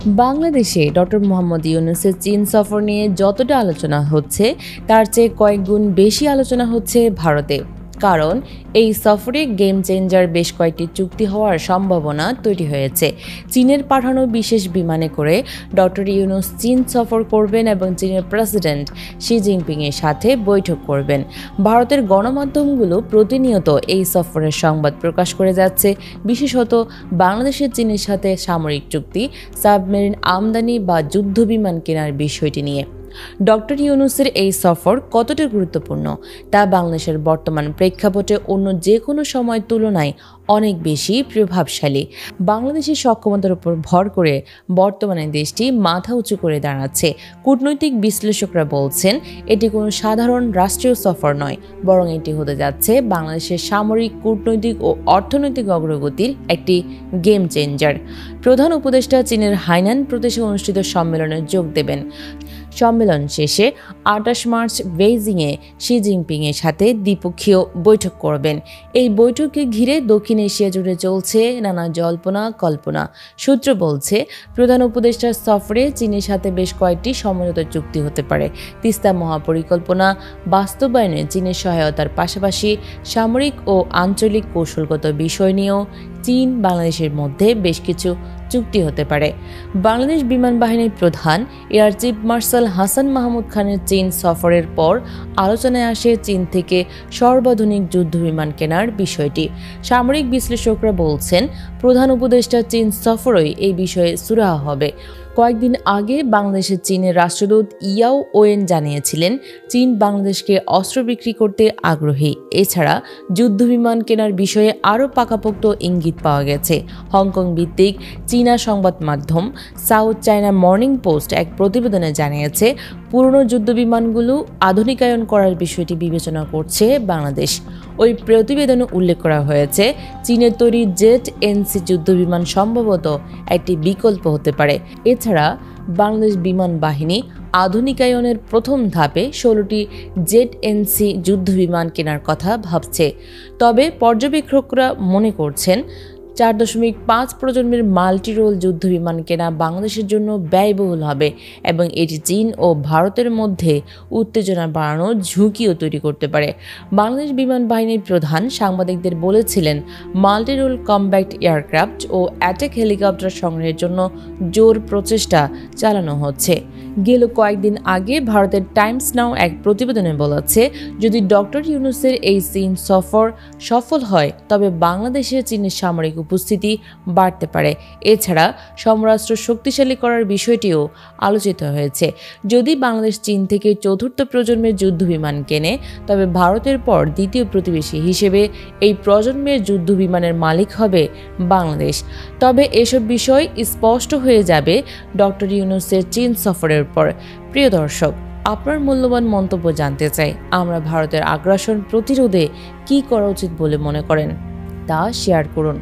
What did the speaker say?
বাংলাদেশে ডক্টর মোহাম্মদ ইউনূসের চীন সফর নিয়ে যতটা আলোচনা হচ্ছে তার চেয়ে কয়েক গুণ বেশি আলোচনা হচ্ছে ভারতে। কারণ এই সফরে গেম চেঞ্জার বেশ কয়েকটি চুক্তি হওয়ার সম্ভাবনা তৈরি হয়েছে। চীনের পাঠানো বিশেষ বিমানে করে ডক্টর ইউনূস চীন সফর করবেন এবং চীনের প্রেসিডেন্ট শি জিনপিংয়ের সাথে বৈঠক করবেন। ভারতের গণমাধ্যমগুলো প্রতিনিয়ত এই সফরের সংবাদ প্রকাশ করে যাচ্ছে, বিশেষত বাংলাদেশের চীনের সাথে সামরিক চুক্তি, সাবমেরিন আমদানি বা যুদ্ধবিমান কেনার বিষয়টি নিয়ে। ডক্টর ইউনূসের এই সফর কতটা গুরুত্বপূর্ণ তা বাংলাদেশের বর্তমান প্রেক্ষাপটে অন্য যে কোনো সময়ের তুলনায় অনেক বেশি প্রভাবশালী। বাংলাদেশের সক্ষমতার উপর ভর করে বর্তমানে দেশটি মাথা উঁচু করে দাঁড়াচ্ছে। কূটনৈতিক বিশ্লেষকরা বলছেন এটি কোনো সাধারণ রাষ্ট্রীয় সফর নয়, বরং এটি হতে যাচ্ছে বাংলাদেশের সামরিক, কূটনৈতিক ও অর্থনৈতিক অগ্রগতির একটি গেম চেঞ্জার। প্রধান উপদেষ্টা চীনের হাইনান প্রদেশে অনুষ্ঠিত সম্মেলনে যোগ দেবেন। সম্মেলন শেষে 28 মার্চ বেইজিংয়ে শি জিনপিংয়ের সাথে দ্বিপক্ষীয় বৈঠক করবেন। এই বৈঠককে ঘিরে দক্ষিণ এশিয়া জুড়ে চলছে নানা জল্পনা কল্পনা। সূত্র বলছে, প্রধান উপদেষ্টার সফরে চীনের সাথে বেশ কয়েকটি সমঝোতা চুক্তি হতে পারে। তিস্তা মহাপরিকল্পনা বাস্তবায়নে চীনের সহায়তার পাশাপাশি সামরিক ও আঞ্চলিক কৌশলগত বিষয় নিয়েও চীন বাংলাদেশের মধ্যে বেশ কিছু চুক্তি হতে পারে। বাংলাদেশ বিমান বাহিনীর প্রধান air chief marshal Hasan Mahmud খানের চীন সফরের পর আলোচনায় আসে চীন থেকে সর্বাধুনিক যুদ্ধবিমান কেনার বিষয়টি। সামরিক বিশ্লেষকরা বলছেন, প্রধান উপদেষ্টা চীন সফরই এই বিষয়ে সুরাহা হবে। কয়েকদিন আগে বাংলাদেশের চীনের রাষ্ট্রদূত ইয়াও ওয়েন জানিয়েছিলেন চীন বাংলাদেশকে অস্ত্র বিক্রি করতে আগ্রহী। এছাড়া যুদ্ধবিমান কেনার বিষয়ে আরও পাকাপোক্ত ইঙ্গিত পাওয়া গেছে। হংকং ভিত্তিক চীনা সংবাদ মাধ্যম সাউথ চায়না মর্নিং পোস্ট এক প্রতিবেদনে জানিয়েছে, পুরনো যুদ্ধবিমানগুলো আধুনিকায়ন করার বিষয়টি বিবেচনা করছে বাংলাদেশ। ওই প্রতিবেদনে উল্লেখ করা হয়েছে, চীনের তৈরি জেড-এনসি যুদ্ধবিমান সম্ভবত একটি বিকল্প হতে পারে। এছাড়া বাংলাদেশ বিমান বাহিনী আধুনিকায়নের প্রথম ধাপে 16টি জেড-এনসি যুদ্ধবিমান কেনার কথা ভাবছে। তবে পর্যবেক্ষকরা মনে করছেন 4.5 প্রজন্মের মাল্টি রোল যুদ্ধবিমান কেনা বাংলাদেশের জন্য ব্যয়বহুল হবে এবং এটি চীন ও ভারতের মধ্যে উত্তেজনা বাড়ানোর ঝুঁকিও তৈরি করতে পারে। বাংলাদেশ বিমান বাহিনীর প্রধান সাংবাদিকদের বলেছিলেন, মাল্টি রোল কম্ব্যাট এয়ারক্রাফট ও অ্যাটাক হেলিকপ্টার সংগ্রহের জন্য জোর প্রচেষ্টা চালানো হচ্ছে। গেল কয়েকদিন আগে ভারতের টাইমস নাও এক প্রতিবেদনে বলেছে, যদি ডক্টর ইউনূসের এই চীন সফর সফল হয় তবে বাংলাদেশে চীনের সামরিক উপস্থিতি বাড়তে পারে। এছাড়া সমরাষ্ট্র শক্তিশালী করার বিষয়টিও আলোচিত হয়েছে। যদি বাংলাদেশ চীন থেকে চতুর্থ প্রজন্মের যুদ্ধবিমান কেনে তবে ভারতের পর দ্বিতীয় প্রতিবেশী হিসেবে এই প্রজন্মের যুদ্ধবিমানের মালিক হবে বাংলাদেশ। তবে এসব বিষয় স্পষ্ট হয়ে যাবে ডক্টর ইউনূসের চীন সফরের পর। প্রিয় দর্শক, আপনার মূল্যবান মন্তব্য জানতে চাই। আমরা ভারতের আগ্রাসন প্রতিরোধে কী করা উচিত বলে মনে করেন তা শেয়ার করুন।